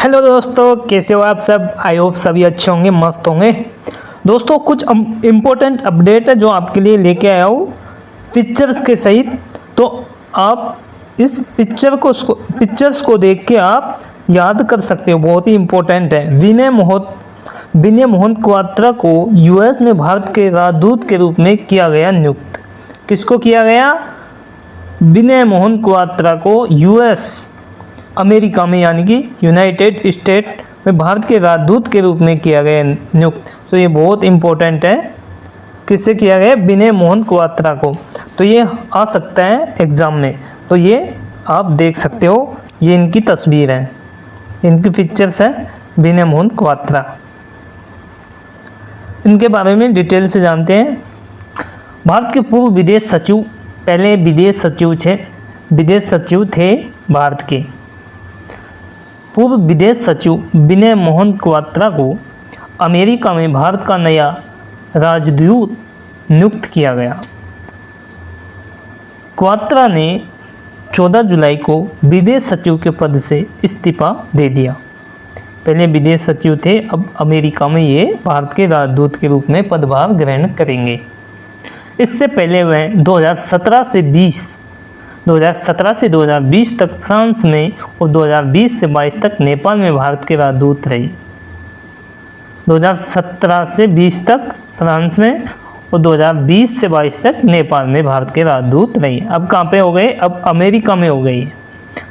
Hello दोस्तों, कैसे हो आप सब। आई होप सभी अच्छे होंगे, मस्त होंगे। दोस्तों कुछ इम्पोर्टेंट अपडेट है जो आपके लिए लेके आया हूँ पिक्चर्स के सहित। तो आप इस पिक्चर्स को देख के आप याद कर सकते हो, बहुत ही इम्पोर्टेंट है। विनय मोहन क्वात्रा को यूएस में भारत के राजदूत के रूप में किया गया नियुक्त। किसको किया गया? विनय मोहन क्वात्रा को यूएस अमेरिका में यानी कि यूनाइटेड स्टेट में भारत के राजदूत के रूप में किया गया नियुक्त। तो ये बहुत इम्पोर्टेंट है। किससे किया गया? विनय मोहन क्वात्रा को। तो ये आ सकता है एग्ज़ाम में, तो ये आप देख सकते हो। ये इनकी तस्वीर है, इनकी पिक्चर्स है, विनय मोहन क्वात्रा। इनके बारे में डिटेल से जानते हैं। भारत के पूर्व विदेश सचिव, पहले विदेश सचिव थे भारत के। पूर्व विदेश सचिव विनय मोहन क्वात्रा को अमेरिका में भारत का नया राजदूत नियुक्त किया गया। क्वात्रा ने 14 जुलाई को विदेश सचिव के पद से इस्तीफा दे दिया। पहले विदेश सचिव थे, अब अमेरिका में ये भारत के राजदूत के रूप में पदभार ग्रहण करेंगे। इससे पहले वह 2017 से 2020 तक फ्रांस में और 2020 से 22 तक नेपाल में भारत के राजदूत रहे। 2017 से 20 तक फ्रांस में और 2020 से 22 तक नेपाल में भारत के राजदूत रहे। अब कहाँ पे हो गए? अब अमेरिका में हो गई।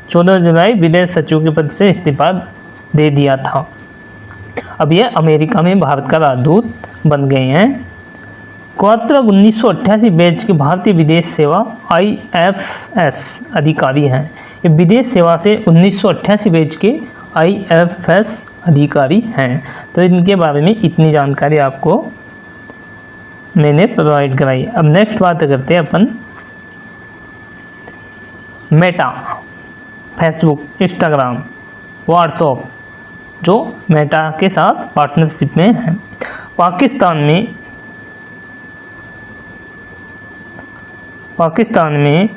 14 जुलाई विदेश सचिव के पद से इस्तीफा दे दिया था, अब ये अमेरिका में भारत का राजदूत बन गए हैं। क्वात्रा 1988 बैच के भारतीय विदेश सेवा IFS अधिकारी हैं। ये विदेश सेवा से 1988 बैच के IFS अधिकारी हैं। तो इनके बारे में इतनी जानकारी आपको मैंने प्रोवाइड कराई। अब नेक्स्ट बात करते हैं अपन मेटा, फेसबुक, इंस्टाग्राम, व्हाट्सएप जो मेटा के साथ पार्टनरशिप में है। पाकिस्तान में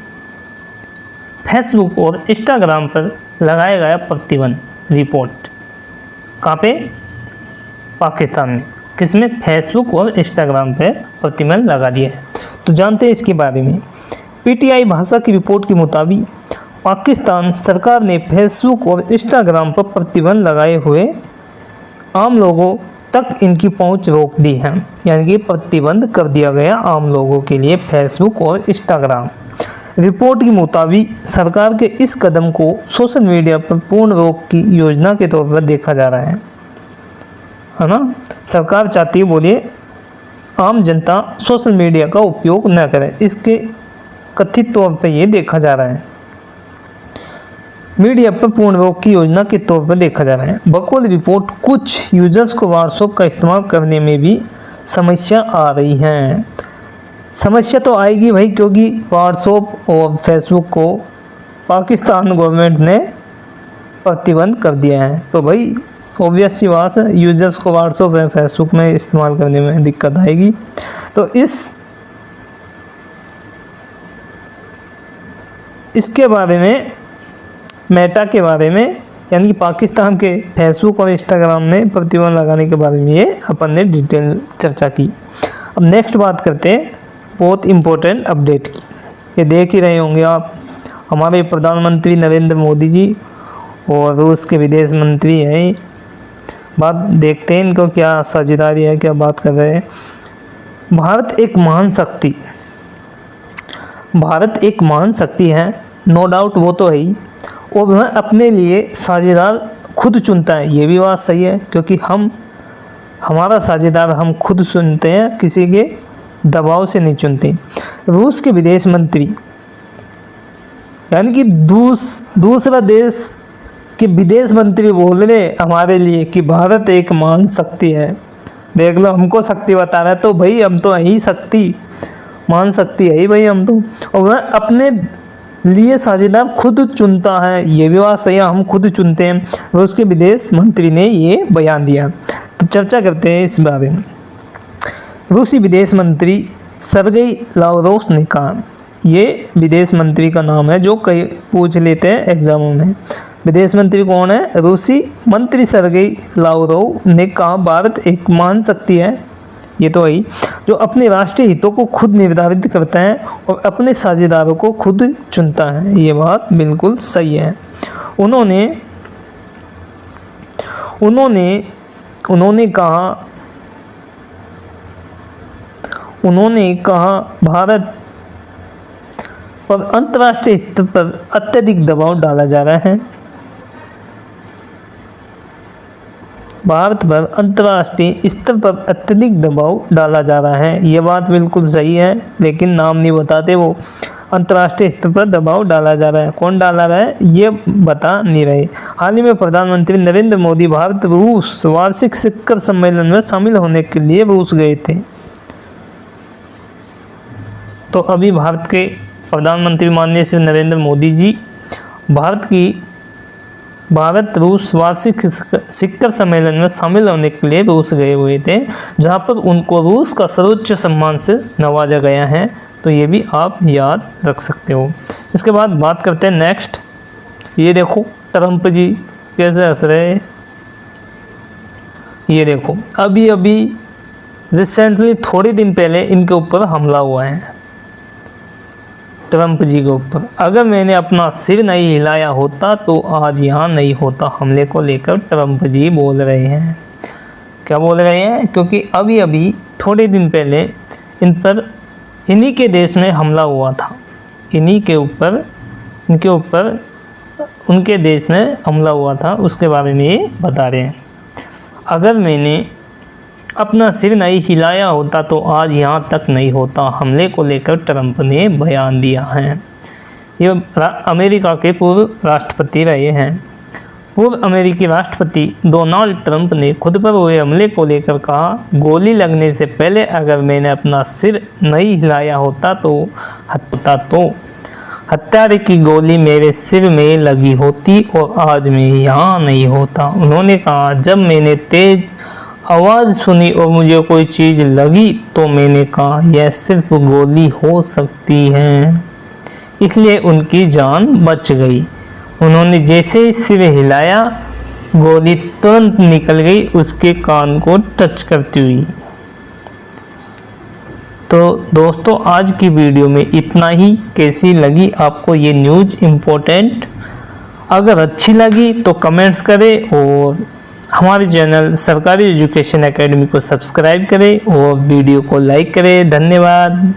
फेसबुक और इंस्टाग्राम पर लगाया गया प्रतिबंध रिपोर्ट। कहाँ पे? पाकिस्तान में। किसमें? फेसबुक और इंस्टाग्राम पर प्रतिबंध लगा दिया है। तो जानते हैं इसके बारे में। PTI भाषा की रिपोर्ट के मुताबिक पाकिस्तान सरकार ने फेसबुक और इंस्टाग्राम पर प्रतिबंध लगाए हुए आम लोगों तक इनकी पहुंच रोक दी है, यानी कि प्रतिबंध कर दिया गया आम लोगों के लिए फेसबुक और इंस्टाग्राम। रिपोर्ट के मुताबिक सरकार के इस कदम को सोशल मीडिया पर पूर्ण रोक की योजना के तौर पर देखा जा रहा है ना। सरकार चाहती है, बोलिए, आम जनता सोशल मीडिया का उपयोग न करे, इसके कथित तौर पर ये देखा जा रहा है। मीडिया पर पूर्ण रोक की योजना के तौर पर देखा जा रहा है। बकौल रिपोर्ट कुछ यूजर्स को व्हाट्सएप का इस्तेमाल करने में भी समस्या आ रही है। समस्या तो आएगी भाई, क्योंकि व्हाट्सएप और फेसबुक को पाकिस्तान गवर्नमेंट ने प्रतिबंध कर दिया है। तो भाई ऑब्वियस सी बात है, यूजर्स को व्हाट्सएप या फेसबुक में इस्तेमाल करने में दिक्कत आएगी। तो इसके बारे में, मेटा के बारे में, यानी कि पाकिस्तान के फेसबुक और इंस्टाग्राम में प्रतिबंध लगाने के बारे में ये अपन ने डिटेल चर्चा की। अब नेक्स्ट बात करते हैं बहुत इम्पोर्टेंट अपडेट की। ये देख ही रहे होंगे आप, हमारे प्रधानमंत्री नरेंद्र मोदी जी और रूस के विदेश मंत्री हैं। बात देखते हैं इनको क्या साझेदारी है, क्या बात कर रहे हैं। भारत एक महान शक्ति है, नो डाउट, वो तो है ही। और वह अपने लिए साझेदार खुद चुनता है, ये भी बात सही है, क्योंकि हमारा साझेदार हम खुद चुनते हैं, किसी के दबाव से नहीं चुनते। रूस के विदेश मंत्री, यानी कि दूसरा देश के विदेश मंत्री बोल रहे हमारे लिए कि भारत एक महान शक्ति है। देख लो, हमको शक्ति बता रहा है, तो भाई हम तो यही शक्ति, महान शक्ति है ही भाई हम तो। और वह अपने लिए साझेदार खुद चुनता है, ये भी बात सही है, हम खुद चुनते हैं। रूस के विदेश मंत्री ने ये बयान दिया। तो चर्चा करते हैं इस बारे में। रूसी विदेश मंत्री सर्गेई लावरोव ने कहा, ये विदेश मंत्री का नाम है जो कई पूछ लेते हैं एग्जामों में। विदेश मंत्री कौन है? रूसी मंत्री सर्गेई लावरोव ने कहा भारत एक महान शक्ति है, ये तो वही, जो अपने राष्ट्रीय हितों को खुद निर्धारित करता है और अपने साझेदारों को खुद चुनता है। ये बात बिल्कुल सही है। उन्होंने कहा भारत पर अंतर्राष्ट्रीय स्तर पर अत्यधिक दबाव डाला जा रहा है। भारत पर अंतर्राष्ट्रीय स्तर पर अत्यधिक दबाव डाला जा रहा है, ये बात बिल्कुल सही है, लेकिन नाम नहीं बताते वो। अंतर्राष्ट्रीय स्तर पर दबाव डाला जा रहा है, कौन डाला रहा है ये बता नहीं रहे। हाल ही में प्रधानमंत्री नरेंद्र मोदी भारत रूस वार्षिक शिखर सम्मेलन में शामिल होने के लिए रूस गए थे। तो अभी भारत के प्रधानमंत्री माननीय श्री नरेंद्र मोदी जी भारत रूस वार्षिक शिखर सम्मेलन में शामिल होने के लिए रूस गए हुए थे, जहां पर उनको रूस का सर्वोच्च सम्मान से नवाजा गया है। तो ये भी आप याद रख सकते हो। इसके बाद बात करते हैं नेक्स्ट। ये देखो ट्रंप जी कैसे हंस रहे हैं। ये देखो अभी रिसेंटली थोड़े दिन पहले इनके ऊपर हमला हुआ है, ट्रंप जी के ऊपर। अगर मैंने अपना सिर नहीं हिलाया होता तो आज यहाँ नहीं होता, हमले को लेकर ट्रंप जी बोल रहे हैं। क्या बोल रहे हैं? क्योंकि अभी थोड़े दिन पहले इन पर इन्हीं के देश में हमला हुआ था, इनके ऊपर उनके देश में हमला हुआ था, उसके बारे में ये बता रहे हैं। अगर मैंने अपना सिर नहीं हिलाया होता तो आज यहाँ तक नहीं होता, हमले को लेकर ट्रंप ने बयान दिया है। ये अमेरिका के पूर्व राष्ट्रपति रहे हैं। पूर्व अमेरिकी राष्ट्रपति डोनाल्ड ट्रंप ने खुद पर हुए हमले को लेकर कहा, गोली लगने से पहले अगर मैंने अपना सिर नहीं हिलाया होता तो हत्यारे की गोली मेरे सिर में लगी होती और आज मैं यहाँ नहीं होता। उन्होंने कहा, जब मैंने तेज आवाज़ सुनी और मुझे कोई चीज़ लगी तो मैंने कहा यह सिर्फ गोली हो सकती है, इसलिए उनकी जान बच गई। उन्होंने जैसे ही सिर हिलाया गोली तुरंत निकल गई उसके कान को टच करती हुई। तो दोस्तों आज की वीडियो में इतना ही। कैसी लगी आपको ये न्यूज़ इम्पोर्टेंट? अगर अच्छी लगी तो कमेंट्स करें और हमारे चैनल सरकारी एजुकेशन एकेडमी को सब्सक्राइब करें और वीडियो को लाइक करें। धन्यवाद।